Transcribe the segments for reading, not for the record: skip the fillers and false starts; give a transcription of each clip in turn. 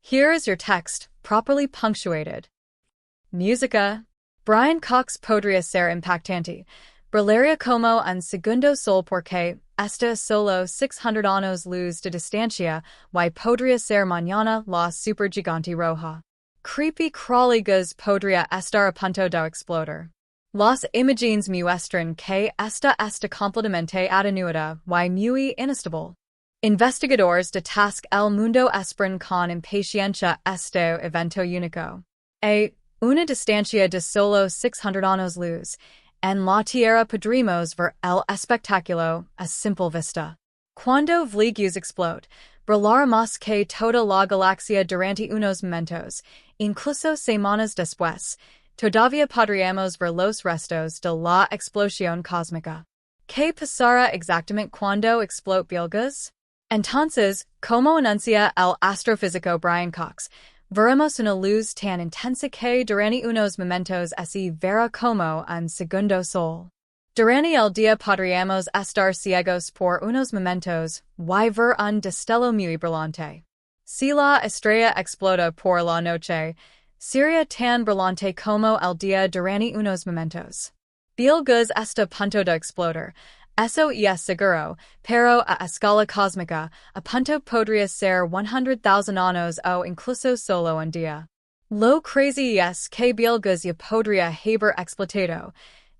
Here is your text, properly punctuated. Musica. Brian Cox podría ser impactante. Brillaría como un segundo sol porque está solo 600 años luz de distancia y podría ser mañana la supergigante roja. Creepy crawly gus podría estar a punto de explotar. Las imágenes muestran que esta completamente atenuada y muy inestable. Investigadores de task el mundo esperan con impaciencia este evento único. A una distancia de solo 600 años luz. En la Tierra podremos ver el espectáculo a simple vista. Cuando Betelgeuse explode, brillará más que toda la galaxia durante unos momentos, incluso semanas después. Todavía podríamos ver los restos de la explosión cósmica. ¿Qué pasará exactamente cuando explote Betelgeuse? Entonces, como anuncia el astrofísico Brian Cox, veremos una luz tan intensa que durante unos momentos así verá como un segundo sol. Durante el día podríamos estar ciegos por unos momentos y ver un destello muy brillante. Si la estrella explota por la noche, sería tan brillante como el día durante unos momentos. Betelgeuse está a punto de explotar. Eso es seguro, pero a escala cósmica, a punto podría ser 100,000 años o incluso solo un día. Lo crazy es que Betelgeuse podría haber explotado,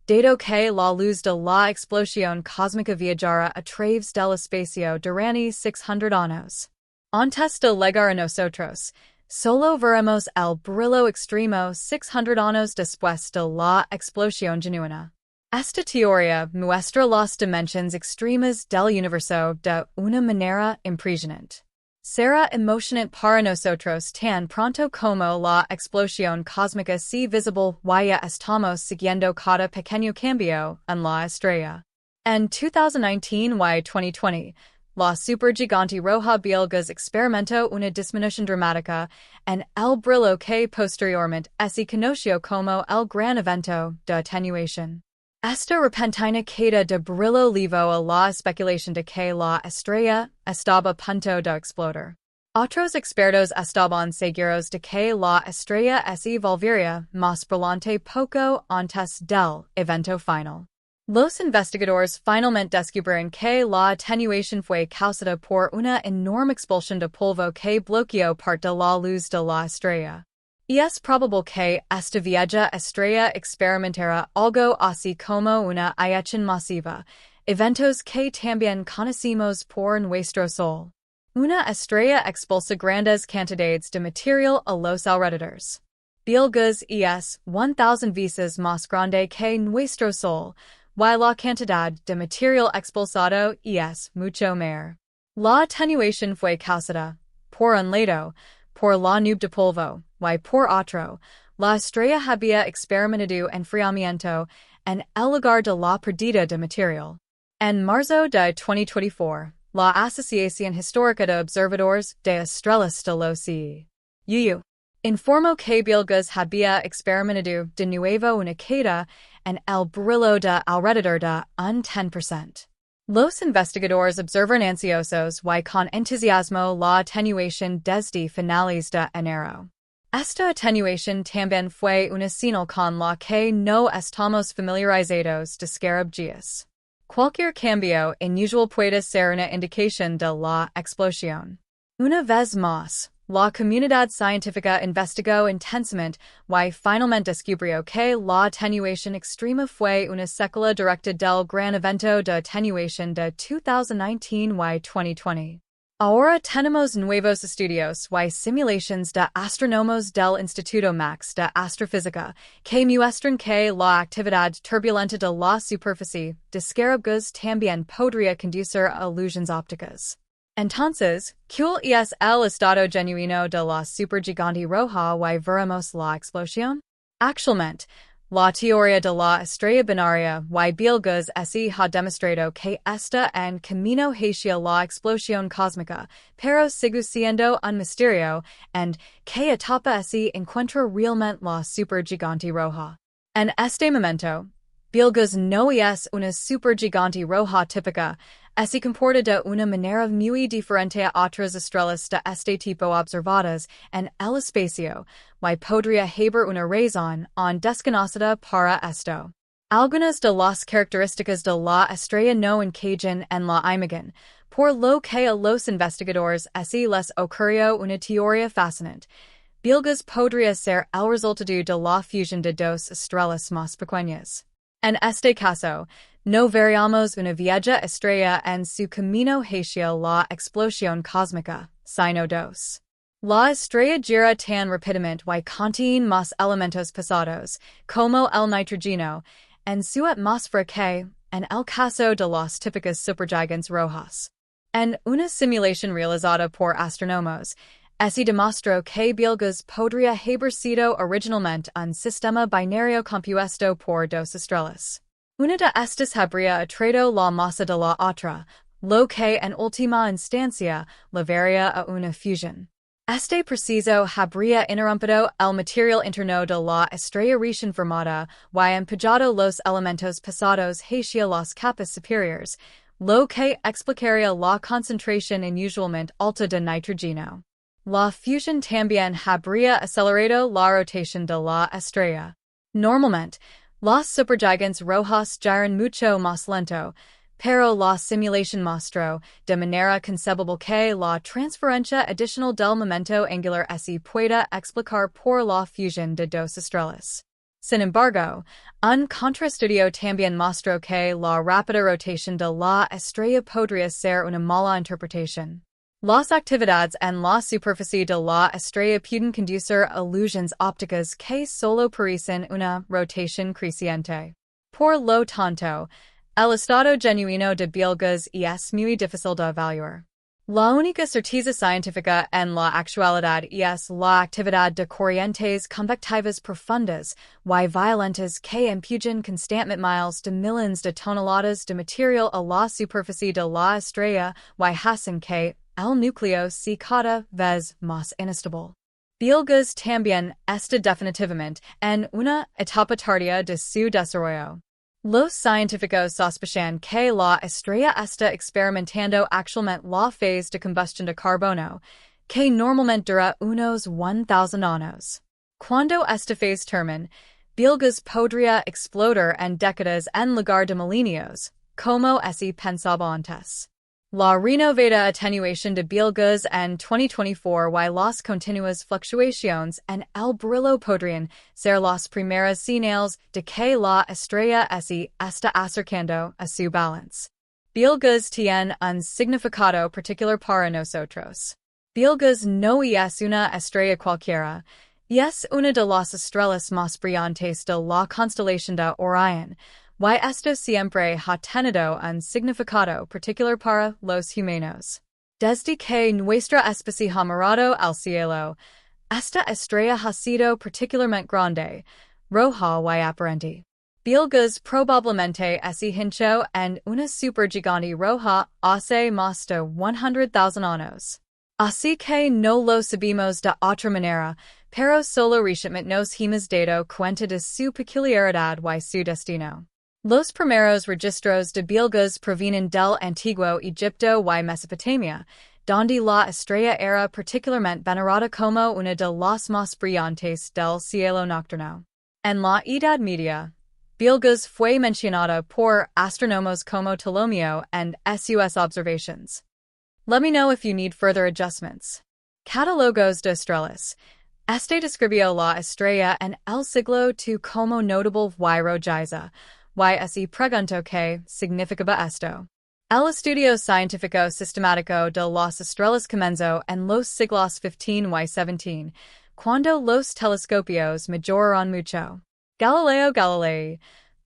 dado que la luz de la explosión cósmica viajará a través del espacio durante 600 años. Antes de llegar a nosotros, solo veremos el brillo extremo 600 años después de la explosión genuina. Esta teoría muestra las dimensiones extremas del universo de una manera impresionante. Será emocionante para nosotros tan pronto como la explosión cósmica sea visible y estamos siguiendo cada pequeño cambio en la estrella. En 2019 y 2020, la supergigante roja Betelgeuse experimentó una disminución dramática en el brillo que posteriormente se conoció como el gran evento de atenuación. Esta repentina caída de brillo llevó a la especulación de que la estrella estaba a punto de explotar. Otros expertos estaban seguros de que la estrella se volvería más brillante poco antes del evento final. Los investigadores finalmente descubrieron que la atenuación fue causada por una enorme expulsión de polvo que bloqueó parte de la luz de la estrella. Y es probable que esta vieja estrella experimentara algo así como una eyección masiva, eventos que también conocemos por nuestro Sol. Una estrella expulsa grandes cantidades de material a los alrededores. Betelgeuse es 1,000 veces más grande que nuestro Sol, y la cantidad de material expulsado es mucho mayor. La atenuación fue causada, por un lado, por la nube de polvo, y por otro, la estrella había experimentado enfriamiento en el lugar de la pérdida de material. En marzo de 2024, la Asociación Histórica de Observadores de Estrellas de los CEU informó que Betelgeuse había experimentado de nuevo una caída en el brillo de alrededor de un 10%. Los investigadores observan ansiosos y con entusiasmo la atenuación desde finales de enero. Esta atenuación también fue una señal con la que no estamos familiarizados desde Cualquier cambio inusual puede ser una indicación de la explosión. Una vez más, la comunidad científica investigó intensamente y finalmente descubrió que la atenuación extrema fue una secuela directa del gran evento de atenuación de 2019 y 2020. Ahora tenemos nuevos estudios y simulaciones de astrónomos del Instituto Max de Astrofísica que muestran que la actividad turbulenta de la superficie de Betelgeuse también podría conducir a ilusiones ópticas. Entonces, ¿cuál es el estado genuino de la supergigante roja y veremos la explosión? Actualmente, la teoría de la estrella binaria y Betelgeuse ha demostrado que está en camino hacia la explosión cósmica, pero sigue siendo un misterio en qué etapa se encuentra realmente la supergigante roja. En este momento, Betelgeuse no es una supergigante roja típica, Si comporta de una manera muy diferente a otras estrellas de este tipo observadas en el espacio, y podría haber una razón desconocida para esto. Algunas de las características de la estrella no encajan en la imagen, por lo que a los investigadores les ocurrió una teoría fascinante. Betelgeuse podría ser el resultado de la fusión de dos estrellas más pequeñas. En este caso, no veríamos una vieja estrella en su camino hacia la explosión cósmica, sino dos. La estrella gira tan rápidamente y contiene más elementos pesados, como el nitrógeno, en su atmósfera que, en el caso de las típicas supergigantes rojas. En una simulación realizada por astrónomos, se demostró que Betelgeuse podría haber sido originalmente un sistema binario compuesto por dos estrellas. Una de estas habría atraído la masa de la otra, lo que en última instancia llevaría a una fusión. Este proceso habría interrumpido el material interno de la estrella recién formada y empujado los elementos pesados hacia las capas superiores, lo que explicaría la concentración inusualmente alta de nitrógeno. La fusión también habría acelerado la rotación de la estrella. Normalmente, las supergigantes rojas giran mucho más lento, pero la simulación mostró de manera concebible que la transferencia adicional del momento angular se puede explicar por la fusión de dos estrellas. Sin embargo, un contraestudio también mostró que la rápida rotación de la estrella podría ser una mala interpretación. Las actividades en la superficie de la estrella pueden conducir a ilusiones ópticas que solo parecen una rotación creciente. Por lo tanto, el estado genuino de Betelgeuse es muy difícil de evaluar. La única certeza científica en la actualidad es la actividad de corrientes convectivas profundas y violentas que empujan constantemente miles de millones de toneladas de material a la superficie de la estrella y hacen que el núcleo sea cada vez más inestable. Betelgeuse también está definitivamente en una etapa tardía de su desarrollo. Los científicos sospechan que la estrella está experimentando actualmente la fase de combustión de carbono, que normalmente dura unos 1000 años. Cuando esta fase termine, Betelgeuse podría explotar en décadas en lugar de milenios, como se pensaba antes. La renovada atenuación de Betelgeuse en 2024 y las continuas fluctuaciones en el brillo podrían ser las primeras señales de que la estrella se está acercando a su balance. Betelgeuse tiene un significado particular para nosotros. Betelgeuse no es una estrella cualquiera, es una de las estrellas más brillantes de la constelación de Orión, y esto siempre ha tenido un significado particular para los humanos. Desde que nuestra especie ha mirado al cielo, esta estrella ha sido particularmente grande, roja y aparente. Betelgeuse probablemente se hinchó en una supergigante roja hace más de 100,000 años. Así que no lo sabemos de otra manera, pero solo recientemente nos hemos dado cuenta de su peculiaridad y su destino. Los primeros registros de Betelgeuse provienen del antiguo Egipto y Mesopotamia, donde la estrella era particularmente venerada como una de las más brillantes del cielo nocturno. En la Edad Media, Betelgeuse fue mencionada por astrónomos como Ptolomeo en sus observations. Let me know if you need further adjustments. Catálogos de estrellas. Este describió la estrella en el siglo II como notable y rojiza, y se preguntó qué significaba esto. El estudio científico sistemático de las estrellas comenzó en los siglos XV y XVII, cuando los telescopios mejoraron mucho. Galileo Galilei,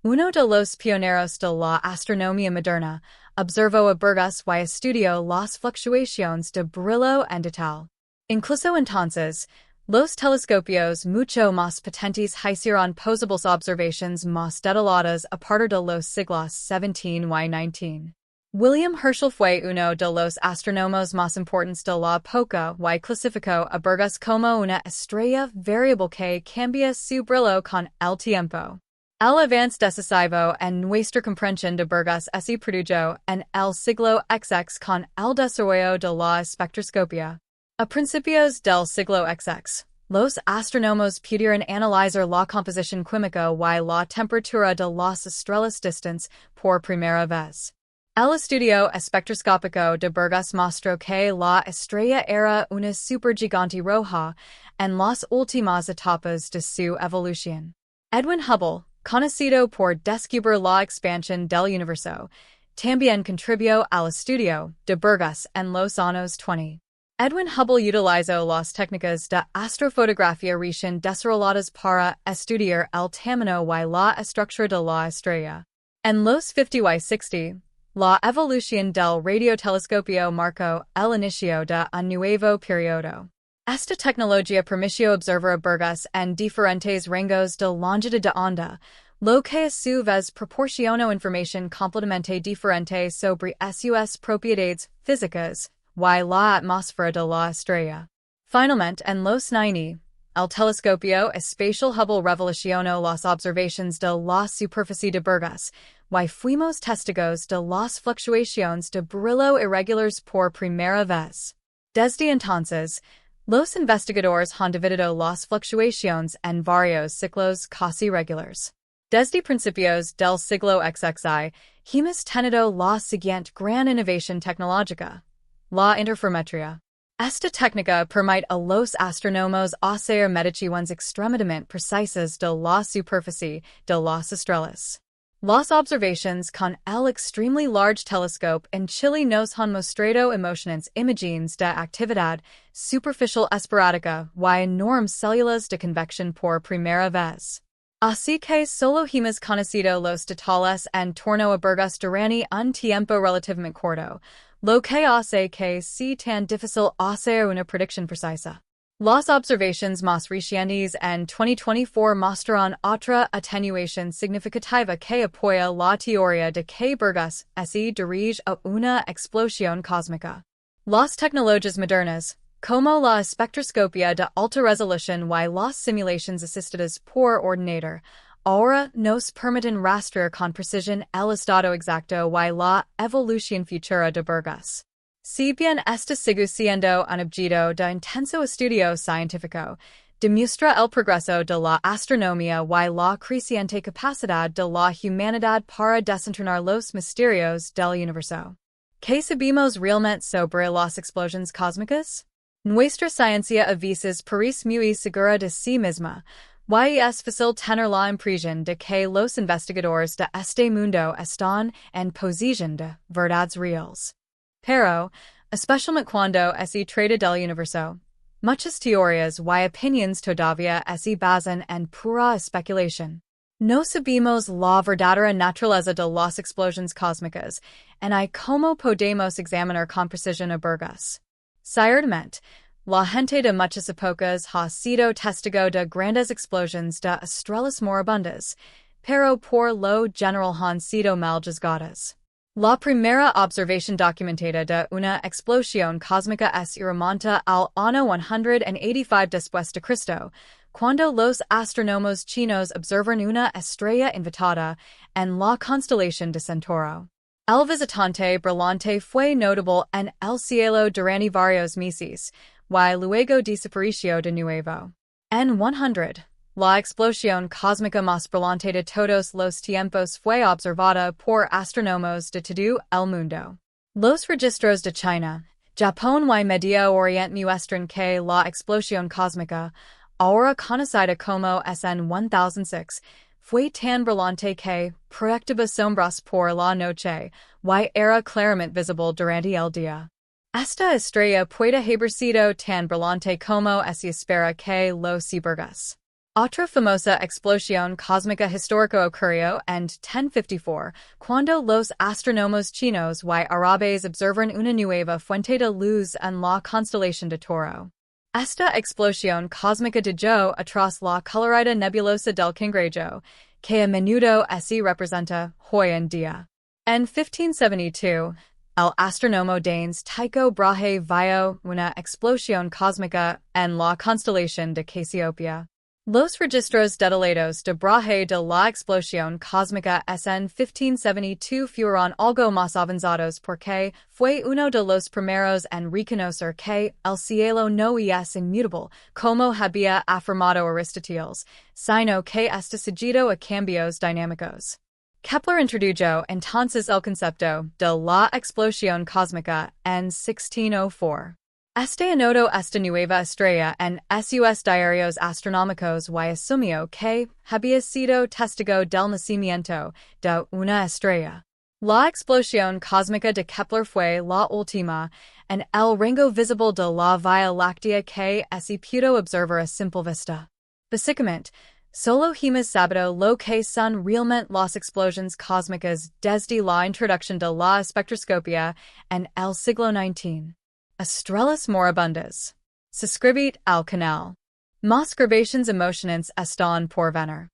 uno de los pioneros de la astronomía moderna, observó a verges y estudió las fluctuaciones de brillo en detalle. Incluso entonces, los telescopios mucho más potentes hicieron posibles observaciones más detalladas a partir de los siglos XVII y XIX. William Herschel fue uno de los astrónomos más importantes de la época y clasificó a verges como una estrella variable que cambia su brillo con el tiempo. El avance decisivo en nuestra comprensión de Burgos ese produjo en el siglo XX con el desarrollo de la espectroscopia. A principios del siglo XX, los astrónomos pudieron analizar la composición química y la temperatura de las estrellas distantes por primera vez. El estudio espectroscópico de Burgos mostró que la estrella era una supergigante roja en las últimas etapas de su evolución. Edwin Hubble, conocido por descubrir la expansión del universo, también contribuyó al estudio de Burgos en los años 20. Edwin Hubble utilizó las técnicas de astrofotografía recién desarrolladas para estudiar el tamaño y la estructura de la estrella. En los 50 y 60, la evolución del radiotelescopio marcó el inicio de un nuevo periodo. Esta tecnología permitió observar a Burgos en diferentes rangos de longitud de onda, lo que a su vez proporcionó información completamente diferente sobre sus propiedades físicas y la atmósfera de la estrella. Finalmente, en los 90, el telescopio espacial Hubble revolucionó las observaciones de la superficie de Burgos, y fuimos testigos de las fluctuaciones de brillo irregulares por primera vez. Desde entonces, los investigadores han dividido las fluctuaciones en varios ciclos casi regulares. Desde principios del siglo XX, hemos tenido la siguiente gran innovación tecnológica: la interferometría. Esta técnica permite a los astrónomos hacer mediciones extremadamente precisas de la superficie de las estrellas. Las observaciones con el extremely large telescope en Chile nos han mostrado emocionantes imágenes de actividad superficial esporádica y enormes células de convección por primera vez. Así que solo hemos conocido los detalles en torno a Burgos durante un tiempo relativamente corto, lo que hace que sea tan difícil hacer una predicción precisa. Las observaciones más recientes en 2024 mostraron otra atenuación significativa que apoya la teoría de que Burgos se dirige a una explosión cósmica. Las tecnologías modernas, como la espectroscopia de alta resolución y las simulaciones asistidas por ordenador, ahora nos permiten rastrear con precisión el estado exacto y la evolución futura de Burgos. Si bien este sigue siendo un objeto de intenso estudio científico, demuestra el progreso de la astronomía y la creciente capacidad de la humanidad para desentrañar los misterios del universo. ¿Qué sabemos realmente sobre las explosiones cósmicas? Nuestra ciencia a veces parece muy segura de sí misma, y es fácil tener la impresión de que los investigadores de este mundo están en posición de verdades reales. Pero, especialmente cuando se trata del universo, muchas teorías y opiniones todavía se basan en pura especulación. No sabemos la verdadera naturaleza de las explosiones cósmicas, y cómo podemos examinar con precisión a Burgos. Ciertamente, la gente de muchas épocas ha sido testigo de grandes explosiones de estrellas moribundas, pero por lo general han sido mal juzgadas. La primera observación documentada de una explosión cósmica se remonta al año 185 después de Cristo, cuando los astrónomos chinos observan una estrella invitada en la constelación de Centauro. El visitante brillante fue notable en el cielo durante varios meses, y luego desapareció de nuevo. En 100, la explosión cósmica más brillante de todos los tiempos fue observada por astrónomos de todo el mundo. Los registros de China, Japón y Medio Oriente muestran que la explosión cósmica, ahora conocida como SN 1006, fue tan brillante que proyectaba sombras por la noche y era claramente visible durante el día. Esta estrella puede haber sido tan brillante como se espera que lo sea Burgos. Otra famosa explosión cósmica histórica ocurrió en 1054, cuando los astrónomos chinos y árabes observan una nueva fuente de luz en la constelación de Toro. Esta explosión cósmica dejó atrás la colorida nebulosa del Cangrejo, que a menudo se representa hoy en día. En 1572, el astrónomo danes Tycho Brahe vio una explosión cósmica en la constelación de Casiopea. Los registros detallados de braje de la explosión cósmica SN 1572 fueron algo más avanzados porque fue uno de los primeros en reconocer que el cielo no es inmutable, como había afirmado Aristóteles, sino que está sujeto a cambios dinámicos. Kepler introdujo entonces el concepto de la explosión cósmica en 1604. Este anotó esta nueva estrella en sus diarios astronómicos y asumió que había sido testigo del nacimiento de una estrella. La explosión cósmica de Kepler fue la última en el rango visible de la Vía Láctea que se pudo observar a simple vista. Básicamente, solo hemos sabido lo que son realmente las explosiones cósmicas desde la introducción de la espectroscopia en el siglo XIX. Estrellas moribundas. Suscribid al canal. Más grabaciones emocionantes están por venir.